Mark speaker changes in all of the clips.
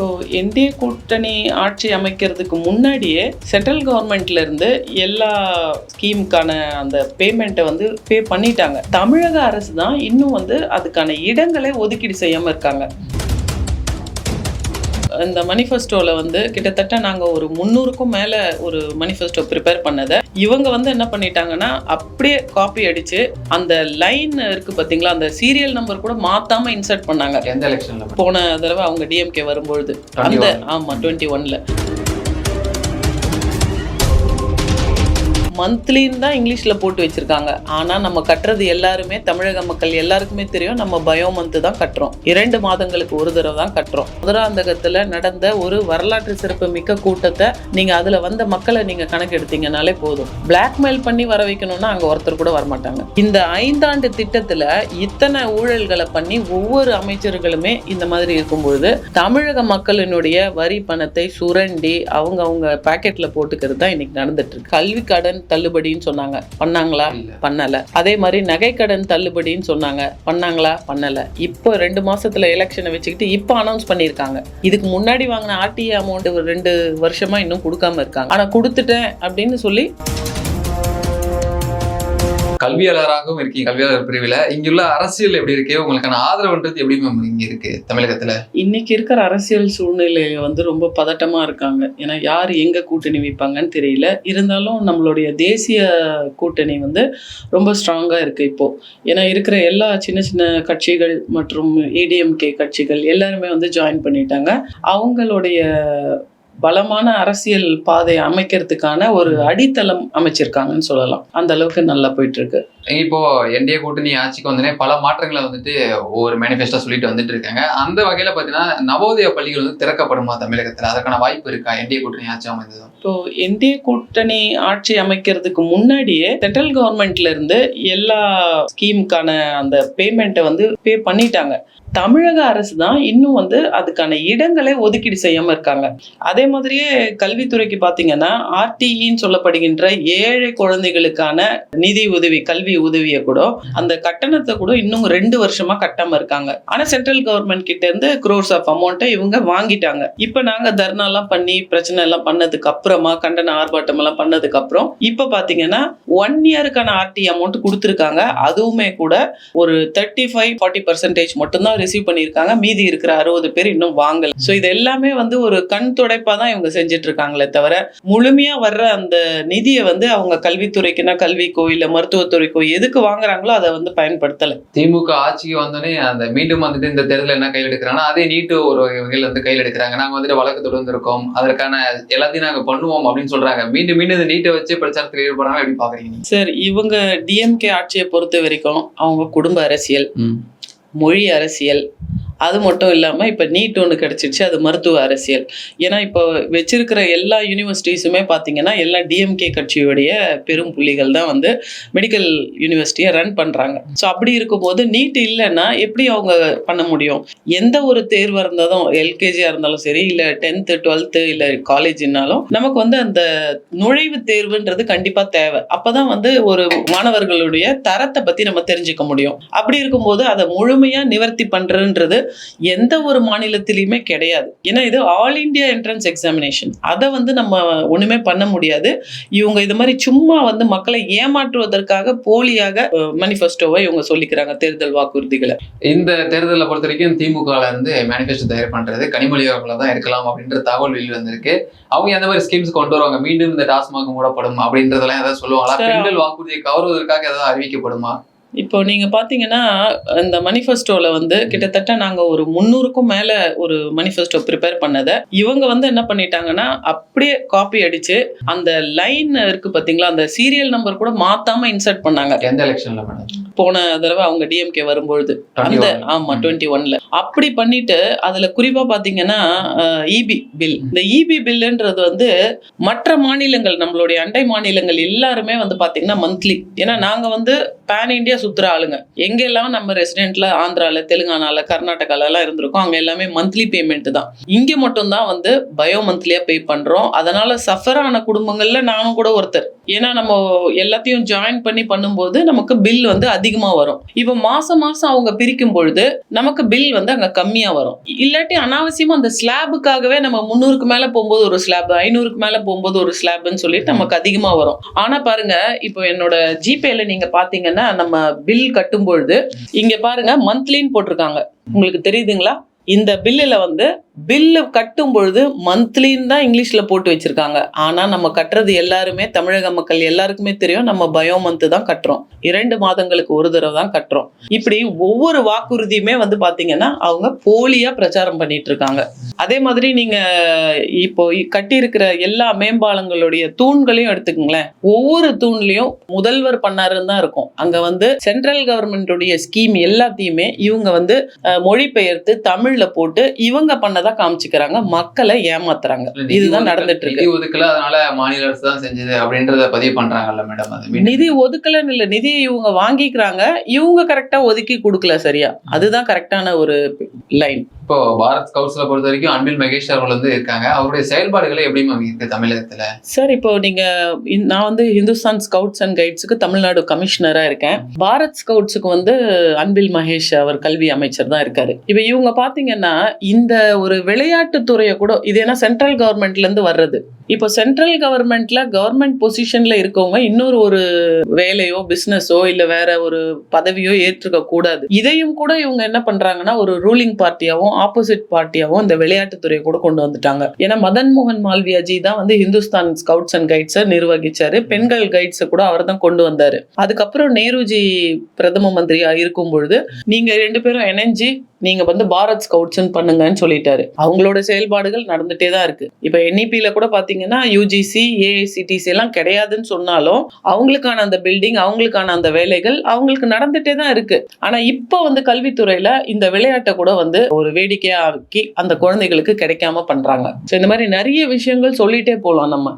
Speaker 1: So NDA கூட்டணி ஆட்சி அமைக்கிறதுக்கு முன்னாடியே சென்ட்ரல் கவர்மெண்ட்ல இருந்து எல்லா ஸ்கீமுக்கான அந்த பேமெண்ட்டை வந்து பே பண்ணிட்டாங்க. தமிழக அரசு தான் இன்னும் வந்து அதுக்கான இடங்களை ஒதுக்கீடு செய்யாமல் இருக்காங்க. இந்த மனிஃபெஸ்டோவில் வந்து கிட்டத்தட்ட நாங்கள் ஒரு 300க்கும் மேலே ஒரு மனிஃபெஸ்டோ ப்ரிப்பேர் பண்ணதை இவங்க வந்து என்ன பண்ணிட்டாங்கன்னா அப்படியே காப்பி அடித்து அந்த லைன் இருக்குது பார்த்தீங்களா, அந்த சீரியல் நம்பர் கூட மாற்றாமல் இன்சர்ட் பண்ணாங்க.
Speaker 2: எந்த எலெக்ஷனில்?
Speaker 1: போன தடவை அவங்க டிஎம்கே வரும்பொழுது அந்த 21ல் மந்த்லின்னு தான் இங்கிலீஷில் போட்டு வச்சுருக்காங்க. ஆனால் நம்ம கட்டுறது எல்லாருமே தமிழக மக்கள் எல்லாருக்குமே தெரியும், நம்ம பயோ மந்த்து தான் கட்டுறோம். 2 மாதங்களுக்கு ஒரு தடவை தான் கட்டுறோம். மதுராந்தகத்தில் நடந்த ஒரு வரலாற்று சிறப்பு மிக்க கூட்டத்தை நீங்கள் அதில் வந்த மக்களை நீங்கள் கணக்கு எடுத்தீங்கனாலே போதும். பிளாக்மெயில் பண்ணி வர வைக்கணும்னா அங்கே ஒருத்தர் கூட வரமாட்டாங்க. இந்த 5 ஆண்டு திட்டத்தில் இத்தனை ஊழல்களை பண்ணி ஒவ்வொரு அமைச்சர்களுமே இந்த மாதிரி இருக்கும்பொழுது தமிழக மக்களினுடைய வரி பணத்தை சுரண்டி அவங்க பாக்கெட்டில் போட்டுக்கிறது தான் இன்னைக்கு நடந்துட்டு இருக்கு. கல்வி கடன் தள்ளுபடின்னு சொன்னாங்க, பண்ணாங்களா? பண்ணல. அதே மாதிரி நகை கடன் தள்ளுபடின்னு சொன்னாங்க, பண்ணாங்களா? பண்ணல. இப்போ 2 மாசத்துல எலெக்ஷனை வச்சுக்கிட்டு இப்போ அனௌன்ஸ் பண்ணியிருக்காங்க. இதுக்கு முன்னாடி வாங்கின ஆர்டிஏ அமௌண்ட் 2 வருஷமா இன்னும் கொடுக்காம இருக்காங்க. ஆனா கொடுத்துட்டேன் அப்படின்னு சொல்லி.
Speaker 2: கல்வியாளராகவும் இருக்கீங்க, கல்வியாளர் பிரிவில். இங்குள்ள அரசியல் எப்படி இருக்கு? உங்களுக்கான ஆதரவுன்றது எப்படி இங்க இருக்கு தமிழகத்துல?
Speaker 1: இன்னைக்கு இருக்கிற அரசியல் சூழ்நிலையில வந்து ரொம்ப பதட்டமா இருக்காங்க. ஏன்னா யார் எங்க கூட்டணி வைப்பாங்கன்னு தெரியல. இருந்தாலும் நம்மளுடைய தேசிய கூட்டணி வந்து ரொம்ப ஸ்ட்ராங்கா இருக்கு இப்போ. ஏன்னா இருக்கிற எல்லா சின்ன சின்ன கட்சிகள் மற்றும் ஏடிஎம்கே கட்சிகள் எல்லாருமே வந்து ஜாயின் பண்ணிட்டாங்க. அவங்களுடைய பலமான அரசியல் பாதை அமைக்கிறதுக்கான ஒரு அடித்தளம் அமைச்சிருக்காங்கன்னு சொல்லலாம். அந்த அளவுக்கு நல்லா போயிட்டு இருக்கு.
Speaker 2: இப்போ என்டிஏ கூட்டணி ஆட்சிக்கு வந்தோடனே பல மாற்றங்களை வந்துட்டு ஒவ்வொரு மேனிஃபெஸ்டோ சொல்லிட்டு வந்துட்டு இருக்காங்க. அந்த வகையில பாத்தீங்கன்னா நவோதய பள்ளிகள் வந்து திறக்கப்படுமா தமிழகத்துல? அதற்கான வாய்ப்பு இருக்கா என்டிஏ கூட்டணி ஆட்சி அமைந்ததும்?
Speaker 1: இப்போ என்டிஏ கூட்டணி ஆட்சி அமைக்கிறதுக்கு முன்னாடியே சென்ட்ரல் கவர்மெண்ட்ல இருந்து எல்லா ஸ்கீமுக்கான அந்த பேமெண்ட்டை வந்து பே பண்ணிட்டாங்க. தமிழக அரசு தான் இன்னும் வந்து அதுக்கான இடங்களை ஒதுக்கீடு செய்யாம இருக்காங்க. அதே மாதிரியே கல்வித்துறைக்கு பார்த்தீங்கன்னா ஆர்டிஇன்னு சொல்லப்படுகின்ற ஏழை குழந்தைகளுக்கான நிதி உதவி, கல்வி உதவியை கூட அந்த கட்டணத்தை கூட இன்னும் 2 வருஷமா கட்டாம இருக்காங்க. ஆனா சென்ட்ரல் கவர்மெண்ட் கிட்ட இருந்து crores ஆஃப் அமௌண்ட்டை இவங்க வாங்கிட்டாங்க. இப்ப நாங்க தர்ணாலாம் பண்ணி பிரச்சனை எல்லாம் பண்ணதுக்கு அப்புறமா, கண்டன ஆர்ப்பாட்டம் எல்லாம் பண்ணதுக்கு அப்புறம் இப்ப பாத்தீங்கன்னா 1 இயருக்கான ஆர்டி அமௌண்ட் கொடுத்துருக்காங்க. அதுவுமே கூட ஒரு 35-40% மட்டும்தான் ரிசீவ் பண்ணியிருக்காங்க. மீதி இருக்கிற 60 பேர் இன்னும் வாங்கல. ஸோ இது எல்லாமே வந்து ஒரு கண் துடைப்பா தான் இவங்க செஞ்சுட்டு இருக்காங்களே தவிர முழுமையா வர்ற அந்த நிதியை வந்து அவங்க கல்வித்துறைக்குன்னா கல்விக்கோ இல்ல மருத்துவத்துறைக்கோ எதுக்கு வாங்குறாங்களோ அதை வந்து பயன்படுத்தல.
Speaker 2: திமுக ஆட்சிக்கு வந்தோடனே அந்த மீண்டும் வந்துட்டு இந்த தேர்தல் என்ன கையில் எடுக்கிறாங்கன்னா அதே நீட்டு ஒரு வகையில் வந்து கையில் எடுக்கிறாங்க. நாங்க வந்துட்டு வழக்கு தொடர்ந்து இருக்கோம், அதற்கான எல்லாத்தையும் நாங்க பண்ணுவோம் அப்படின்னு சொல்றாங்க. மீண்டும் இந்த நீட்டை வச்சு பிரச்சாரத்தில் ஈடுபடுறாங்க. எப்படி பாக்குறீங்க
Speaker 1: சார்? இவங்க டிஎம்கே ஆட்சியை பொறுத்த வரைக்கும் அவங்க குடும்ப அரசியல், மொழி அரசியல், அது மட்டும் இல்லாமல் இப்போ நீட் ஒன்று கிடச்சிருச்சு, அது மருத்துவ அரசியல். ஏன்னா இப்போ வச்சிருக்கிற எல்லா யூனிவர்சிட்டிஸுமே பார்த்தீங்கன்னா எல்லா டிஎம்கே கட்சியுடைய பெரும் புள்ளிகள் தான் வந்து மெடிக்கல் யூனிவர்சிட்டியை ரன் பண்ணுறாங்க. ஸோ அப்படி இருக்கும்போது நீட் இல்லைன்னா எப்படி அவங்க பண்ண முடியும்? எந்த ஒரு தேர்வாக இருந்தாலும், எல்கேஜியாக இருந்தாலும் சரி, இல்லை 10th 12th இல்லை காலேஜ்னாலும் நமக்கு வந்து அந்த நுழைவு தேர்வுன்றது கண்டிப்பாக தேவை. அப்போ தான் வந்து ஒரு மாணவர்களுடைய தரத்தை பற்றி நம்ம தெரிஞ்சுக்க முடியும். அப்படி இருக்கும்போது அதை முழுமையாக நிவர்த்தி பண்ணுறன்றது எந்த ஒரு மாநிலத்திலையுமே கிடையாது. ஏன்னா இது ஆல் இண்டியா என்ட்ரன்ஸ் எக்ஸாமினேஷன். அதை வந்து நம்ம ஒண்ணுமே பண்ண முடியாது. இவங்க இது மாதிரி சும்மா வந்து மக்களை ஏமாற்றுவதற்காக போலியாக மேனிஃபெஸ்டோவை இவங்க சொல்லிக்கிறாங்க, தேர்தல் வாக்குறுதிகளை.
Speaker 2: இந்த தேர்தலை பொறுத்த வரைக்கும் திமுக இருந்து மேனிஃபெஸ்டோ தயார் பண்றது கனிமொழி அவர்கள தான் இருக்கலாம் அப்படின்ற தகவல் வெளியில் வந்திருக்கு. அவங்க எந்த மாதிரி ஸ்கீம்ஸ் கொண்டு வருவாங்க? மீண்டும் இந்த டாஸ்மாக் மூடப்படும் அப்படின்றதெல்லாம் ஏதாவது சொல்லுவாங்களா? பெண்கள் வாக்குறுதியை கவருவதற்காக ஏதாவது அறிவிக்கப்படுமா?
Speaker 1: இப்போ நீங்க பாத்தீங்கன்னா இந்த மனிஃபெஸ்டோல வந்து கிட்டத்தட்ட நாங்க ஒரு 300க்கும் மேல ஒரு மனிஃபெஸ்டோ ப்ரிப்பேர் பண்ணதை இவங்க வந்து என்ன பண்ணிட்டாங்கன்னா அப்படியே காப்பி அடிச்சு அந்த லைன் இருக்கு பாத்தீங்களா, அந்த சீரியல் நம்பர் கூட மாத்தாம இன்சர்ட் பண்ணாங்க.
Speaker 2: எந்த எலெக்ஷன்ல மேடம்?
Speaker 1: போன தடவை அவங்க டிஎம்கே வரும்பொழுது அந்த 21ல் அப்படி பண்ணிட்டு அதுல குறிப்பா பாத்தீங்கன்னா இபி பில். இந்த இபி பில்லுன்றது வந்து மற்ற மாநிலங்கள், நம்மளுடைய அண்டை மாநிலங்கள் எல்லாருமே வந்து பாத்தீங்கன்னா மந்த்லி. ஏன்னா நாங்க வந்து பேன் இண்டியா சுத்துற ஆளுங்க. எங்கெல்லாம் நம்ம ரெசிடென்ட்ல ஆந்திரால, தெலுங்கானால, கர்நாடகால எல்லாம் இருந்திருக்கோம், அங்க எல்லாமே மந்த்லி பேமெண்ட் தான். இங்க மட்டும் தான் வந்து பயோ மந்த்லியா பே பண்றோம். அதனால சஃபர் ஆன குடும்பங்கள்ல நானும் கூட ஒருத்தர். ஏன்னா நம்ம எல்லாத்தையும் ஜாயின் பண்ணி பண்ணும்போது நமக்கு பில் வந்து அதிகமா வரும். இப்போ மாசம் மாசம் அவங்க பிரிக்கும் பொழுது நமக்கு பில் வந்து அங்க கம்மியா வரும். இல்லாட்டி அனாவசியமா அந்த ஸ்லாபுக்காகவே நம்ம 300க்கு மேல போகும்போது ஒரு ஸ்லாப், 500க்கு மேல போகும்போது ஒரு ஸ்லாப்னு சொல்லிட்டு நமக்கு அதிகமா வரும். ஆனா பாருங்க, இப்போ என்னோட ஜிபேல நீங்க பாத்தீங்கன்னா நம்ம பில் கட்டும் பொழுது இங்க பாருங்க மந்த்லின்னு போட்டிருக்காங்க. உங்களுக்கு தெரியுதுங்களா? இந்த பில்லுல வந்து பில்லு கட்டும் பொழுது மந்த்லின்னு தான் இங்கிலீஷ்ல போட்டு வச்சிருக்காங்க. ஆனா நம்ம கட்டுறது எல்லாருமே, தமிழக மக்கள் எல்லாருக்குமே தெரியும், நம்ம பயோ மந்த் தான் கட்டுறோம். 2 மாதங்களுக்கு ஒரு தடவை தான் கட்டுறோம். இப்படி ஒவ்வொரு வாக்குறுதியுமே வந்து பாத்தீங்கன்னா அவங்க போலியா பிரச்சாரம் பண்ணிட்டு இருக்காங்க. அதே மாதிரி நீங்க இப்போ கட்டியிருக்கிற எல்லா மேம்பாலங்களுடைய தூண்களையும் எடுத்துக்கங்களேன். ஒவ்வொரு தூண்லயும் முதல்வர் பண்ணாருன்னு தான் இருக்கும். அங்க வந்து சென்ட்ரல் கவர்மெண்டுடைய ஸ்கீம் எல்லாத்தையுமே இவங்க வந்து மொழிபெயர்த்து தமிழ்ல போட்டு இவங்க பண்ணதான் காமிச்சுக்கிறாங்க, மக்களை ஏமாத்துறாங்க. இதுதான் நடந்துட்டு இருக்கு.
Speaker 2: நிதி ஒதுக்கல, அதனால மாநில அரசு தான் செஞ்சது அப்படின்றத பதிவு பண்றாங்கல்ல மேடம். அது
Speaker 1: நிதி ஒதுக்கலன்னு இல்ல, நிதி இவங்க வாங்கிக்கிறாங்க, இவங்க கரெக்டா ஒதுக்கி கொடுக்கல சரியா. அதுதான் கரெக்டான ஒரு லைன்.
Speaker 2: இப்போ பாரத் ஸ்கவுட்ஸ்ல பொறுத்த வரைக்கும் அன்பில் மகேஷ் அவர்கள் வந்து இருக்காங்க. அவருடைய செயல்பாடுகளை எப்படி மேம் இருக்கு தமிழகத்துல? சார்,
Speaker 1: இப்போ நீங்க நான் வந்து இந்துஸ்தான் ஸ்கவுட்ஸ் அண்ட் கைட்ஸுக்கு தமிழ்நாடு கமிஷனரா இருக்கேன். பாரத் ஸ்கவுட்ஸுக்கு வந்து அன்பில் மகேஷ் அவர் கல்வி அமைச்சர் தான் இருக்காரு. இப்ப இவங்க பாத்தீங்கன்னா இந்த ஒரு விளையாட்டு துறையை கூட, இது ஏன்னா சென்ட்ரல் கவர்மெண்ட்ல இருந்து வர்றது. இப்போ சென்ட்ரல் கவர்மெண்ட்ல கவர்மெண்ட் பொசிஷன்ல இருக்கவங்க இன்னொரு ஒரு வேலையோ பிசினஸோ இல்ல வேற ஒரு பதவியோ ஏற்றுக்க கூடாது. இதையும் கூட இவங்க என்ன பண்றாங்கன்னா ஒரு ரூலிங் பார்ட்டியாவும் ஆப்போசிட் பார்ட்டியாவும் இந்த விளையாட்டுத்துறையை கூட கொண்டு வந்துட்டாங்க. ஏன்னா மதன் மோகன் மால்வியாஜி தான் வந்து இந்துஸ்தான் ஸ்கவுட்ஸ் அண்ட் கைட்ஸை நிர்வகிச்சாரு. பெண்கள் கைட்ஸை கூட அவர் தான் கொண்டு வந்தாரு. அதுக்கப்புறம் நேருஜி பிரதம மந்திரியா இருக்கும் பொழுது நீங்க 2 பேரும் இணைஞ்சு நீங்க வந்து பாரத் ஸ்கவுட்ஸ்ன்னு பண்ணுங்கன்னு சொல்லிட்டாரு. அவங்களோட செயல்பாடுகள் நடந்துட்டே தான் இருக்கு. இப்ப NEPல கூட பாத்தீங்கன்னா UGC AICTC எல்லாம் கிடையாதுன்னு சொன்னாலும் அவங்களுக்கான அந்த பில்டிங், அவங்களுக்கான அந்த வேலைகள் அவங்களுக்கு நடந்துட்டே தான் இருக்கு. ஆனா இப்ப வந்து கல்வித்துறையில இந்த விளையாட்டை கூட வந்து ஒரு வேடிக்கையா ஆக்கி அந்த குழந்தைகளுக்கு கிடைக்காம பண்றாங்க. இந்த மாதிரி நிறைய விஷயங்கள் சொல்லிட்டே போலாம். நம்ம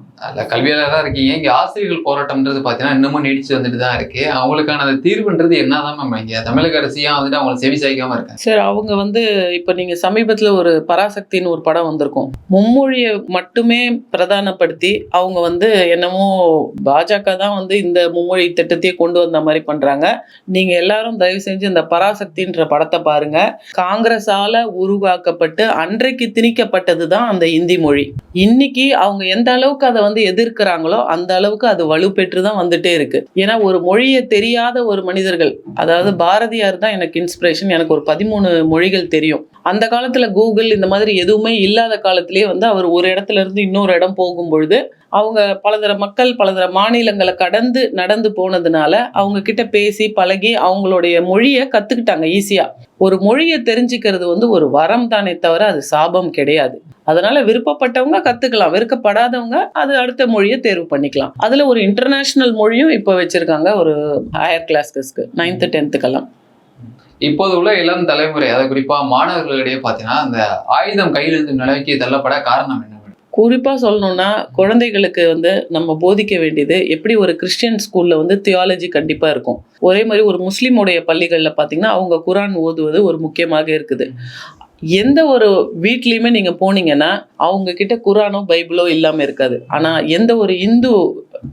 Speaker 2: கல்வியாளராக இருக்கீங்க, இங்க ஆசிரியர்கள் போராட்டம்ன்றது பாத்தீங்கன்னா இன்னமும் நீடிச்சு வந்துட்டு தான் இருக்கு. அவங்களுக்கான அந்த தீர்வுன்றது என்னதான் மேம் இங்க தமிழக அரசியா வந்துட்டு அவங்க செவி சாய்க்காம இருக்காங்க?
Speaker 1: சார், அவங்க வந்து இப்ப நீங்க சமீபத்துல ஒரு பராசக்தின்னு ஒரு படம் வந்திருக்கும். மும்மொழியை மட்டுமே பிரதானப்படுத்தி அவங்க வந்து என்னமோ பாஜக தான் வந்து இந்த மும்மொழி திட்டத்தையே கொண்டு வந்த மாதிரி பண்றாங்க. நீங்க எல்லாரும் தயவு செஞ்சு இந்த பராசக்தின்ற படத்தை பாருங்க. காங்கிரஸால உருவாக்கப்பட்டு அன்றைக்கு திணிக்கப்பட்டது தான் அந்த இந்தி மொழி. இன்னைக்கு அவங்க எந்த அளவுக்கு அதை வந்து எதிர்க்கிறாங்களோ அந்த அளவுக்கு அது வலுப்பெற்று தான் வந்துட்டே இருக்கு. ஏன்னா ஒரு மொழியை தெரியாத ஒரு மனிதர்கள், அதாவது பாரதியார் தான் எனக்கு இன்ஸ்பிரேஷன். எனக்கு ஒரு 13 மொழிகள் தெரியும். அந்த காலத்துல கூகுள் இந்த மாதிரி எதுவுமே இல்லாத காலத்திலேயே வந்து அவர் ஒரு இடத்துல இருந்து இன்னொரு இடம் போகும்பொழுது அவங்க பலதர மக்கள் பலதர மாநிலங்களை கடந்து நடந்து போனதுனால அவங்க கிட்ட பேசி பழகி அவங்களுடைய மொழியை கத்துக்கிட்டாங்க ஈஸியா. ஒரு மொழியை தெரிஞ்சுக்கிறது வந்து ஒரு வரம் தானே தவிர அது சாபம் கிடையாது. அதனால விருப்பப்பட்டவங்க கத்துக்கலாம், விருப்பப்படாதவங்க அது அடுத்த மொழியை தேர்வு பண்ணிக்கலாம். அதுல ஒரு இன்டர்நேஷனல் மொழியும் இப்ப வச்சிருக்காங்க ஒரு ஹையர் கிளாஸ்க்கு 9th 10th
Speaker 2: இப்போது உள்ள இளம் தலைமுறை, அதாவது குறிப்பா மாணவர்களிடையே பாத்தீங்கன்னா அந்த ஆயுதம் கையிலிருந்து நிலைக்கு தள்ளப்பட காரணம் என்ன?
Speaker 1: குறிப்பா சொல்லணும்னா குழந்தைகளுக்கு வந்து நம்ம போதிக்க வேண்டியது, எப்படி ஒரு கிறிஸ்டியன் ஸ்கூல்ல வந்து தியாலஜி கண்டிப்பா இருக்கும், ஒரே மாதிரி ஒரு முஸ்லீமுடைய பள்ளிகள்ல பாத்தீங்கன்னா அவங்க குரான் ஓதுவது ஒரு முக்கியமாக இருக்குது. எந்த ஒரு வீட்லயுமே நீங்க போனீங்கன்னா அவங்க கிட்ட குரானோ பைபிளோ இல்லாம இருக்காது. ஆனா எந்த ஒரு இந்து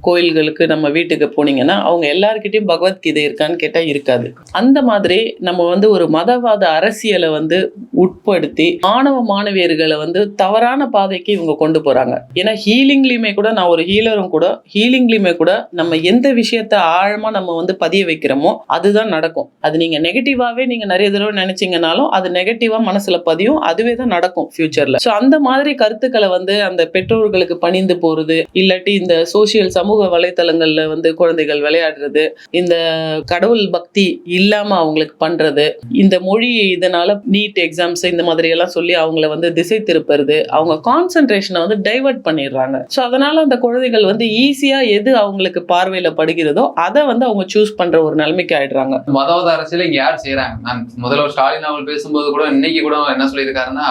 Speaker 1: கோயில்களுக்கு நம்ம வீட்டுக்கு போனீங்கன்னா அவங்க எல்லார்கிட்டயும் பகவத்கீதை இருக்கான்னு கேட்டா இருக்காது. அந்த மாதிரி நம்ம வந்து ஒரு மதவாத அரசியலை வந்து உட்படுத்தி மாணவ மாணவியர்களை வந்து தவறான பாதைக்கு இவங்க கொண்டு போறாங்க. ஏன்னா ஹீலிங்லயுமே கூட, நான் ஒரு ஹீலரும் கூட, ஹீலிங்லயுமே கூட நம்ம எந்த விஷயத்த ஆழமா நம்ம வந்து பதிய வைக்கிறோமோ அதுதான் நடக்கும். அது நீங்க நெகட்டிவாவே நீங்க நிறைய தடவை நினைச்சீங்கன்னாலும் அது நெகட்டிவா மனசுல பதியும், அதுவே தான் நடக்கும் ஃபியூச்சர்ல. ஸோ அந்த மாதிரி கருத்துக்களை வந்து அந்த பெற்றோர்களுக்கு பணிந்து போறது, இல்லாட்டி இந்த சோசியல் சமூக வலைத்தளங்கள்ல வந்து குழந்தைகள் விளையாடுறது, இந்த கடவுள் பக்தி இல்லாம அவங்களுக்கு பண்றது, இந்த மொழி இதனால நீட் எக்ஸாம்ஸ் இந்த மாதிரி எல்லாம் சொல்லி அவங்கள வந்து திசை திருப்புறது, அவங்க கான்சென்ட்ரேஷனை வந்து டைவர்ட் பண்ணிடுறாங்க. ஸோ அதனால அந்த குழந்தைகள் வந்து ஈஸியா எது அவங்களுக்கு பார்வையில படுகிறதோ அதை வந்து அவங்க சூஸ் பண்ற ஒரு நிலைமைக்கு ஆயிடுறாங்க.
Speaker 2: மதவாத அரசியல் இங்க யார் செய்யறாங்க? முதல்வர் ஸ்டாலின் அவர்கள் பேசும்போது கூட இன்னைக்கு கூட என்ன சொல்லியிருக்காருன்னா,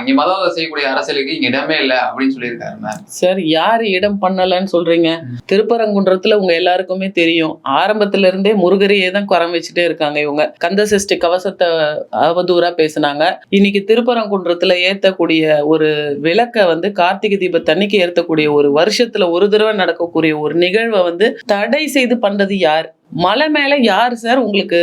Speaker 2: இங்க மதவாத செய்யக்கூடிய அரசியலுக்கு இங்க இடமே இல்லை அப்படின்னு சொல்லியிருக்காரு.
Speaker 1: சார், யாரு இடம் பண்ணலன்னு சொல்றீங்க? திருப்பரங்குன்றத்துல உங்க எல்லாருக்குமே தெரியும், ஆரம்பத்துல இருந்தே முருகரையே தான் குறம் வச்சுட்டே இருக்காங்க இவங்க. கந்த சஷ்டி கவசத்தை அவதூறா பேசினாங்க. இன்னைக்கு திருப்பரங்குன்றத்துல ஏத்தக்கூடிய ஒரு விளக்க வந்து கார்த்திகை தீபத்தன்னைக்கு ஏத்தக்கூடிய ஒரு வருஷத்துல ஒரு தடவை நடக்கக்கூடிய ஒரு நிகழ்வை வந்து தடை செய்து பண்றது யார்? மலை மேல யார் சார் உங்களுக்கு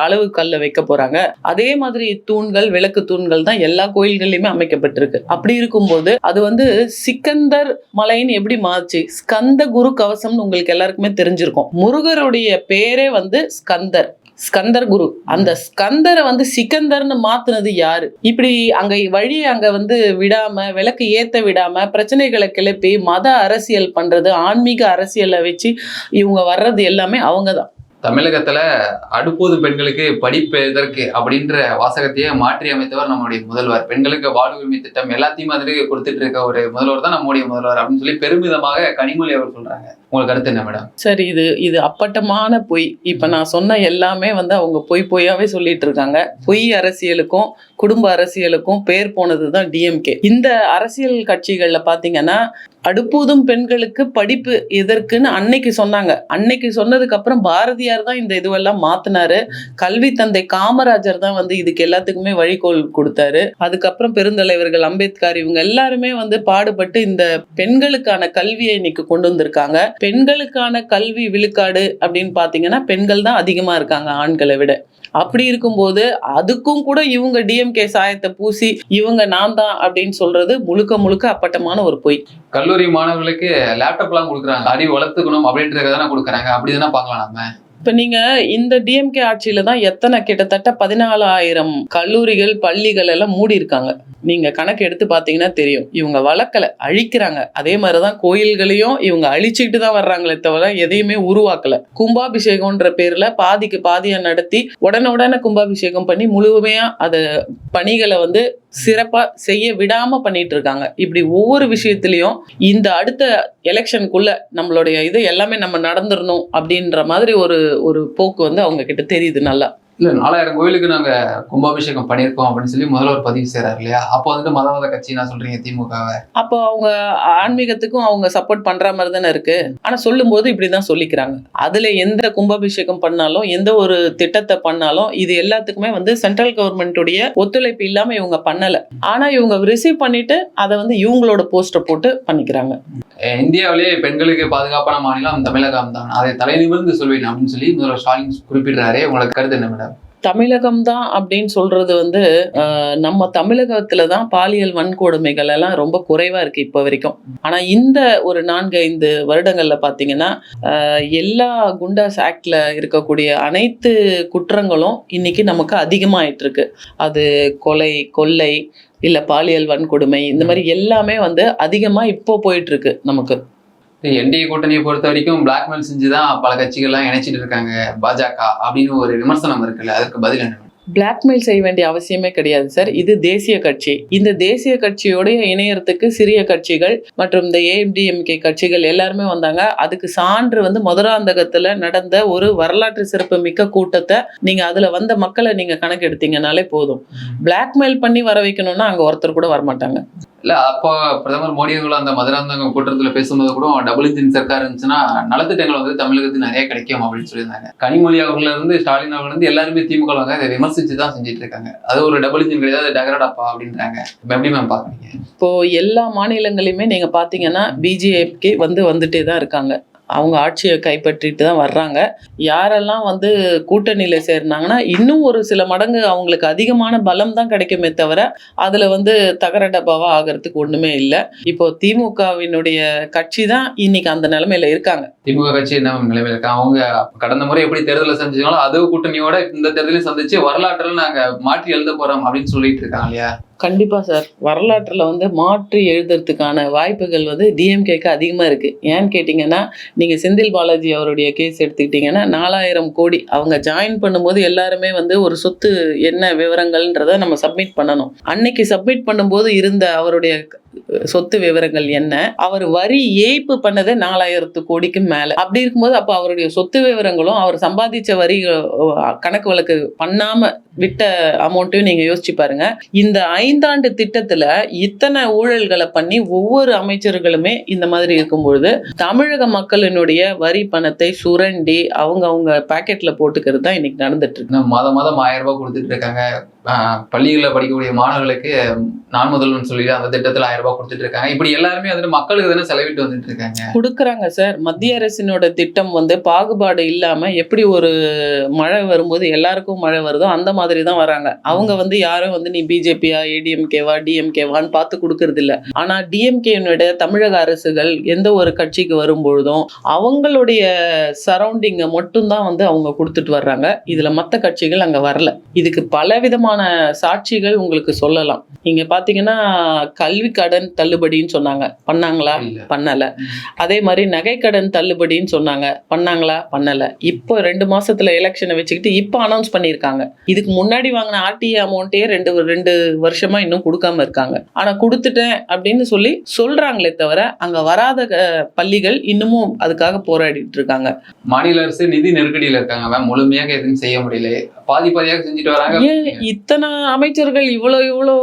Speaker 1: அளவு கல்ல வைக்க போறாங்க? அதே மாதிரி தூண்கள், விளக்கு தூண்கள் தான் எல்லா கோயில்கள்லயுமே அமைக்கப்பட்டிருக்கு. அப்படி இருக்கும்போது அது வந்து சிக்கந்தர் மலைன்னு எப்படி மாறுச்சு? ஸ்கந்த குரு கவசம்னு உங்களுக்கு எல்லாருக்குமே தெரிஞ்சிருக்கும். முருகருடைய பேரே வந்து ஸ்கந்தர், ஸ்கந்தர் குரு. அந்த ஸ்கந்தரை வந்து சிக்கந்தர்னு மாத்துனது யாரு? இப்படி அங்க வந்து விடாம, விளக்கு ஏத்த விடாம பிரச்சனைகளை கிளப்பி மத அரசியல் பண்றது, ஆன்மீக அரசியலை வச்சு இவங்க வர்றது எல்லாமே அவங்கதான்.
Speaker 2: தமிழகத்துல அடுப்போதும் பெண்களுக்கு படிப்பு எதற்கு அப்படின்ற வாசகத்தையே மாற்றி அமைத்தவர் நம்முடைய முதல்வர். பெண்களுக்கு வாழ்வுரிமை திட்டம் எல்லாத்தையும் மாதிரி கொடுத்துட்டு இருக்க ஒரு முதல்வர் தான் நம்முடைய முதல்வர் அப்படின்னு சொல்லி பெருமிதமாக கனிமொழி அவர் சொல்றாங்க. உங்களுக்கு கருத்து என்ன மேடம்?
Speaker 1: சரி, இது அப்பட்டமான பொய். இப்ப நான் சொன்ன எல்லாமே வந்து அவங்க பொய்யாவே சொல்லிட்டு இருக்காங்க. பொய் அரசியலுக்கும் குடும்ப அரசியலுக்கும் பேர் போனதுதான் டிஎம்கே. இந்த அரசியல் கட்சிகள்ல பாத்தீங்கன்னா அடுப்பூதும் பெண்களுக்கு படிப்பு எதற்குன்னு அன்னைக்கு சொன்னாங்க. அன்னைக்கு சொன்னதுக்கு அப்புறம் பாரதியார் தான் இந்த இதுவெல்லாம் மாத்தினாரு. கல்வி தந்தை காமராஜர் தான் வந்து இதுக்கு எல்லாத்துக்குமே வழிகோல் கொடுத்தாரு. அதுக்கப்புறம் பெருந்தலைவர்கள் அம்பேத்கர் இவங்க எல்லாருமே வந்து பாடுபட்டு இந்த பெண்களுக்கான கல்வியை இன்னைக்கு கொண்டு வந்திருக்காங்க. பெண்களுக்கான கல்வி விழுக்காடு அப்படின்னு பாத்தீங்கன்னா பெண்கள் தான் அதிகமா இருக்காங்க ஆண்களை விட. அப்படி இருக்கும்போது அதுக்கும் கூட இவங்க டிஎம்கே சாயத்தை பூசி இவங்க நான் தான் அப்படின்னு சொல்றது முழுக்க முழுக்க அப்பட்டமான ஒரு பொய்.
Speaker 2: கல்லூரி மாணவர்களுக்கு லேப்டாப் எல்லாம் கொடுக்குறாங்க, அறிவு வளர்த்துக்கணும் அப்படின்றத கொடுக்குறாங்க. அப்படிதானே பார்க்கலாம் நம்ம.
Speaker 1: இப்ப நீங்க இந்த டிஎம்கே ஆட்சியில தான் கிட்டத்தட்ட 14,000 கல்லூரிகள், பள்ளிகள் எல்லாம் மூடி இருக்காங்க. நீங்க கணக்கு எடுத்து பாத்தீங்கன்னா தெரியும். இவங்க வளர்க்கல, அழிக்கிறாங்க. அதே மாதிரிதான் கோயில்களையும் இவங்க அழிச்சுக்கிட்டு தான் வர்றாங்களே தவிர எதையுமே உருவாக்கல. கும்பாபிஷேகம்ன்ற பேர்ல பாதிக்கு பாதியா நடத்தி உடனே கும்பாபிஷேகம் பண்ணி முழுமையா அத பணிகளை வந்து சிறப்பா செய்ய விடாம பண்ணிட்டு இருக்காங்க. இப்படி ஒவ்வொரு விஷயத்திலையும் இந்த அடுத்த எலெக்ஷனுக்குள்ள நம்மளுடைய இது எல்லாமே நம்ம நடந்துடணும் அப்படின்ற மாதிரி ஒரு போக்கு வந்து அவங்க கிட்ட தெரியுது நல்லா.
Speaker 2: இல்ல 4000 கோயிலுக்கு நாங்க கும்பாபிஷேகம் பண்ணியிருக்கோம் அப்படின்னு சொல்லி முதல்வர் பதிவு செய்யறாரு இல்லையா? அப்போ வந்து மதவாத கட்சி நான் சொல்றீங்க திமுகவை.
Speaker 1: அப்போ அவங்க ஆன்மீகத்துக்கும் அவங்க சப்போர்ட் பண்ற மாதிரி தானே இருக்கு. ஆனா சொல்லும் போது இப்படிதான் சொல்லிக்கிறாங்க. அதுல எந்த கும்பாபிஷேகம் பண்ணாலும் எந்த ஒரு திட்டத்தை பண்ணாலும் இது எல்லாத்துக்குமே வந்து சென்ட்ரல் கவர்மெண்ட்டுடைய ஒத்துழைப்பு இல்லாம இவங்க பண்ணல. ஆனா இவங்க ரிசீவ் பண்ணிட்டு அதை வந்து இவங்களோட போஸ்டர் போட்டு பண்ணிக்கிறாங்க.
Speaker 2: இந்தியாவிலேயே பெண்களுக்கு பாதுகாப்பான மாநிலம் தமிழகம் தான், அதை தலை நிமிர்ந்து சொல்வேன் அப்படின்னு சொல்லி முதல்வர் ஸ்டாலின் குறிப்பிடுறாரு. உங்களுக்கு கருத்து என்ன மேடம்?
Speaker 1: தமிழகம் தான் அப்படின்னு சொல்றது வந்து நம்ம தமிழகத்துலதான் பாலியல் வன்கொடுமைகள் எல்லாம் ரொம்ப குறைவா இருக்கு இப்ப வரைக்கும். ஆனா இந்த ஒரு 4-5 வருடங்கள்ல பாத்தீங்கன்னா எல்லா குண்டாஸ் ஆக்ட்ல இருக்கக்கூடிய அனைத்து குற்றங்களும் இன்னைக்கு நமக்கு அதிகமாயிட்டு இருக்கு. அது கொலை, கொள்ளை, இல்ல பாலியல் வன்கொடுமை, இந்த மாதிரி எல்லாமே வந்து அதிகமா இப்போ போயிட்டு இருக்கு நமக்கு.
Speaker 2: என்டிஏ கூட்டணியை பொறுத்த வரைக்கும் பிளாக்மெயில் செஞ்சுதான் பல கட்சிகள்லாம் இணைச்சிட்டு இருக்காங்க பாஜக அப்படின்னு ஒரு விமர்சனம் இருக்குல்ல, அதற்கு பதில் என்ன?
Speaker 1: பிளாக்மெயில் செய்ய வேண்டிய அவசியமே கிடையாது சார். இது தேசிய கட்சி. இந்த தேசிய கட்சியோடைய இணையறதுக்கு சிறிய கட்சிகள் மற்றும் இந்த ஏடிஎம்கே கட்சிகள் எல்லாருமே வந்தாங்க. அதுக்கு சான்று வந்து மதுராந்தகத்துல நடந்த ஒரு வரலாற்று சிறப்பு மிக்க கூட்டத்தை நீங்க அதுல வந்த மக்களை நீங்க கணக்கு எடுத்தீங்கனாலே போதும். பிளாக்மெயில் பண்ணி வர வைக்கணும்னா அங்க ஒருத்தர் கூட வரமாட்டாங்க.
Speaker 2: இல்ல அப்போ பிரதமர் மோடி அவர்கள் அந்த மதுராந்தகம் கூட்டத்துல பேசும்போது கூட டபுள் இன்ஜின் சர்க்கார் இருந்துச்சுன்னா நலத்திட்டங்கள் வந்து தமிழகத்துக்கு நிறைய கிடைக்கும் அப்படின்னு சொல்லியிருந்தாங்க. கனிமொழி அவர்கள் இருந்து ஸ்டாலின் அவர்கள் இருந்து எல்லாருமே திமுக அதை விமர்சிச்சுதான் செஞ்சுட்டு இருக்காங்க. அது ஒரு டபுள் இன்ஜின் கிடையாது, டகரடாப்பா அப்படின்றாங்க. எப்படி மேம் பாக்குறீங்க?
Speaker 1: இப்போ எல்லா மாநிலங்களையுமே நீங்க பாத்தீங்கன்னா பிஜேபி வந்துட்டே தான் இருக்காங்க. அவங்க ஆட்சியை கைப்பற்றிட்டு தான் வர்றாங்க. யாரெல்லாம் வந்து கூட்டணியில சேர்னாங்கன்னா இன்னும் ஒரு சில மடங்கு அவங்களுக்கு அதிகமான பலம் தான் கிடைக்குமே தவிர அதுல வந்து தகர டப்பாவா ஆகிறதுக்கு ஒண்ணுமே இல்லை. இப்போ திமுகவினுடைய கட்சி தான் இன்னைக்கு அந்த நிலைமையில இருக்காங்க.
Speaker 2: திமுக கட்சி என்ன நிலைமையில இருக்காங்க? அவங்க கடந்த முறை எப்படி தேர்தலை சந்திச்சாங்களோ அதே கூட்டணியோட இந்த தேர்தலையும் சந்திச்சு வரலாற்றில் நாங்க மாற்றி எழுத போறோம் அப்படின்னு சொல்லிட்டு இருக்காங்க இல்லையா?
Speaker 1: கண்டிப்பா சார். வரலாற்றுல வந்து மாற்றி எழுதுறதுக்கான வாய்ப்புகள் வந்து டிஎம்கேக்கு அதிகமா இருக்கு. ஏன்னு கேட்டீங்கன்னா நீங்க செந்தில் பாலாஜி அவருடைய கேஸ் எடுத்துக்கிட்டீங்கன்னா 4000 கோடி அவங்க ஜாயின் பண்ணும்போது எல்லாருமே வந்து ஒரு சொத்து என்ன விவரங்கள்ன்றத நம்ம சப்மிட் பண்ணணும். அன்னைக்கு சப்மிட் பண்ணும்போது இருந்த அவருடைய சொத்து விவரங்கள் என்ன, அவர் வரி ஏய்ப்பு பண்ணது 4000 கோடிக்கு மேல. அப்படி இருக்கும்போது அப்ப அவருடைய சொத்து விவரங்களும் அவர் சம்பாதிச்ச வரி கணக்கு வழக்கு பண்ணாம விட்ட அமௌண்ட்டையும் நீங்க யோசிச்சு பாருங்க. இந்த 5 ஆண்டு திட்டத்துல இத்தனை ஊழல்களை பண்ணி ஒவ்வொரு அமைச்சர்களுமே இந்த மாதிரி இருக்கும்பொழுது தமிழக மக்களினுடைய வரி பணத்தை சுரண்டி அவங்க பாக்கெட்ல போட்டுக்கிறது தான் இன்னைக்கு நடந்துட்டு இருக்கு.
Speaker 2: மாதம் 1000 ரூபாய் கொடுத்துட்டு இருக்காங்க. பள்ளிகளில் படிக்கக்கூடிய மாணவர்களுக்கு நான் முதல்வன் சொல்லி அந்த திட்டத்துல 1000 ரூபாய் கொடுத்துட்டு இருக்காங்க. இப்படி எல்லாருமே வந்து மக்களுக்கு தானே செலவிட்டு வந்துட்டு இருக்காங்க.
Speaker 1: கொடுக்குறாங்க சார். மத்திய அரசினோட திட்டம் வந்து பாகுபாடு இல்லாம எப்படி ஒரு மழை வரும்போது எல்லாருக்கும் மழை வருதோ அந்த மாதிரி தான் வராங்க. அவங்க வந்து யாரும் வந்து நீ பிஜேபியா ஏடிஎம்கேவா டிஎம்கேவான்னு பார்த்து கொடுக்கறது இல்ல. ஆனா டிஎம்கேனுடைய தமிழக அரசுகள் எந்த ஒரு கட்சிக்கு வரும்பொழுதும் அவங்களுடைய சரௌண்டிங்கை மட்டும்தான் வந்து அவங்க கொடுத்துட்டு வர்றாங்க. இதுல மற்ற கட்சிகள் அங்க வரல. இதுக்கு பல விதமான சாட்சிகள் உங்களுக்கு சொல்லலாம். நீங்க பாத்தீங்கன்னா கல்வி கடன் தள்ளுபடின்னு சொன்னாங்க, பண்ணாங்களா? பண்ணல. அதே மாதிரி நகை கடன் தள்ளுபடின்னு சொன்னாங்க, பண்ணாங்களா? பண்ணல. இப்போ 2 மாசத்துல எலெக்ஷனை வச்சுக்கிட்டு இப்போ அனௌன்ஸ் பண்ணியிருக்காங்க. இதுக்கு முன்னாடி வாங்கின ஆர்டிஏ அமௌண்ட்டே 2 வருஷமா இன்னும் கொடுக்காம இருக்காங்க. ஆனா கொடுத்துட்டேன் அப்படின்னு சொல்லி சொல்றாங்களே தவிர அங்க வராத பள்ளிகள் இன்னமும் அதுக்காக போராடிட்டு இருக்காங்க.
Speaker 2: மாநில அரசு நிதி நெருக்கடியில இருக்காங்க, முழுமையாக எதுவும் செய்ய முடியல, பாதியாக செஞ்சுட்டு வராங்க.
Speaker 1: இத்தனை அமைச்சர்கள் இவ்வளோ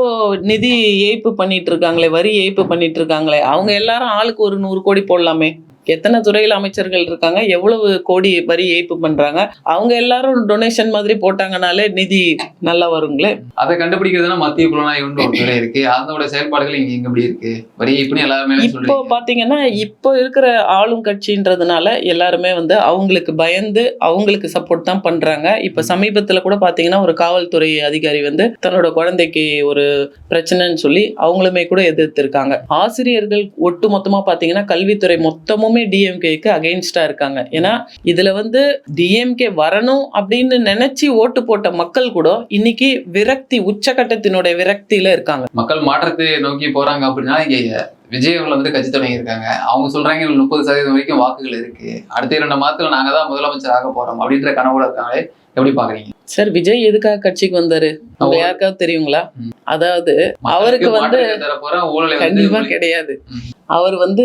Speaker 1: நிதி ஏய்ப்பு பண்ணிட்டு இருக்காங்களே, வரி ஏய்ப்பு பண்ணிட்டு இருக்காங்களே, அவங்க எல்லாரும் ஆளுக்கு ஒரு 100 கோடி போடலாமே. எத்தனை துறையில் அமைச்சர்கள் இருக்காங்க, எவ்வளவு கோடி வரி ஏய்ப்பு பண்றாங்க, அவங்க எல்லாரும் டொனேஷன் மாதிரி போட்டாங்கனாலே நிதி நல்லா வருங்களே.
Speaker 2: அதை கண்டுபிடிக்கிறதுனா மத்திய புலனாய்வுன்ற ஒரு துறை இருக்கு, அதோட செயல்பாடுகள் இங்க எப்படி இருக்கு, வரி ஏய்ப்புன்னு எல்லாருமே.
Speaker 1: இப்போ பாத்தீங்கன்னா இப்போ இருக்கிற ஆளும் கட்சின்றதுனால எல்லாருமே வந்து அவங்களுக்கு பயந்து அவங்களுக்கு சப்போர்ட் தான் பண்றாங்க. இப்ப சமீபத்துல கூட பாத்தீங்கன்னா ஒரு காவல்துறை அதிகாரி வந்து தன்னோட குழந்தைக்கு ஒரு பிரச்சனைன்னு சொல்லி அவங்களுமே கூட எதிர்த்து இருக்காங்க. ஆசிரியர்கள் ஒட்டு மொத்தமா பாத்தீங்கன்னா கல்வித்துறை மொத்தமும் டிஎம்கேக்கு அகைன்ஸ்டா இருக்காங்க. ஏன்னா இதுல வந்து டிஎம்கே வரணும் அப்படின்னு நினைச்சு ஓட்டு போட்ட மக்கள் கூட இன்னைக்கு விரக்தி, உச்சகட்டத்தினுடைய விரக்தியில இருக்காங்க.
Speaker 2: மக்கள் மாற்றத்தை நோக்கி போறாங்க அப்படின்னா இங்க விஜய் அவர்கள் வந்து கட்சி தொடங்கி இருக்காங்க. அவங்க சொல்றாங்க 30% வரைக்கும் வாக்குகள் இருக்கு, அடுத்த 2 மாதத்துல நாங்க தான் முதலமைச்சர் ஆக போறோம் அப்படின்ற கனவோட இருக்காங்களே, எப்படி பாக்குறீங்க?
Speaker 1: சார், விஜய் எதுக்காக கட்சிக்கு வந்தாரு யாருக்காவது தெரியுங்களா? அதாவது அவருக்கு வந்து கண்டிப்பா கிடையாது. அவர் வந்து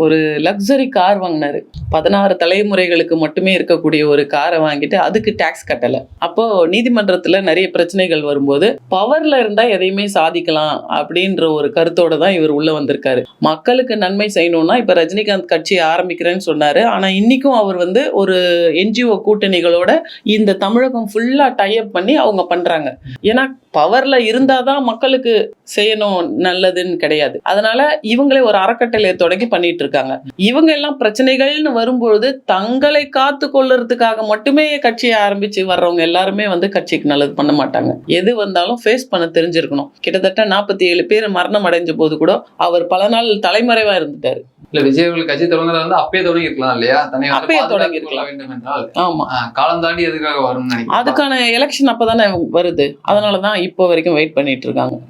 Speaker 1: ஒரு லக்ஸரி கார் வாங்கினாரு. 16 தலைமுறைகளுக்கு மட்டுமே இருக்கக்கூடிய ஒரு காரை வாங்கிட்டு அதுக்கு டாக்ஸ் கட்டல. அப்போ நீதிமன்றத்துல நிறைய பிரச்சனைகள் வரும்போது பவர்ல இருந்தா எதையுமே சாதிக்கலாம் அப்படின்ற ஒரு கருத்தோட தான் இவர் உள்ள வந்திருக்காரு. மக்களுக்கு நன்மை செய்யணும்னா இப்ப ரஜினிகாந்த் கட்சி ஆரம்பிக்கிறேன்னு சொன்னாரு. ஆனா இன்னைக்கும் அவர் வந்து ஒரு என்ஜிஓ கூட்டணிகளோட இந்த தமிழகம் ஃபுல்லா டைப் பண்ணி அவங்க பண்றாங்க. ஏன்னா பவர்ல இருந்தாதான் மக்களுக்கு செய்யணும் நல்லதுன்னு கிடையாது. அதனால இவங்களே ஒரு அறக்கட்டளையை தொடங்கி பண்ணிட்டு இருக்காங்க. இவங்க எல்லாம் பிரச்சனைகள்னு வரும்பொழுது தங்களை காத்து கொள்றதுக்காக மட்டுமே கட்சியை ஆரம்பிச்சு வர்றவங்க எல்லாருமே வந்து கட்சிக்கு நல்லது பண்ண மாட்டாங்க. எது வந்தாலும் ஃபேஸ் பண்ண தெரிஞ்சிருக்கணும். கிட்டத்தட்ட 47 பேர் மரணம் அடைஞ்ச போது கூட அவர் பல நாள் தலைமறைவா இருந்துட்டாரு.
Speaker 2: இல்ல விஜய் அவர்கள் கட்சி தொடங்குறத வந்து அப்பயே தொடங்கி இருக்கலாம் இல்லையா?
Speaker 1: அப்பயே தொடங்கி இருக்கலாம்
Speaker 2: வேண்டும் என்றால்.
Speaker 1: ஆமா,
Speaker 2: காலம் தாண்டி எதுக்காக வரும்?
Speaker 1: அதுக்கான எலெக்ஷன் அப்பதானே வருது. அதனாலதான் இப்போ வரைக்கும் வெயிட் பண்ணிட்டு இருக்காங்க.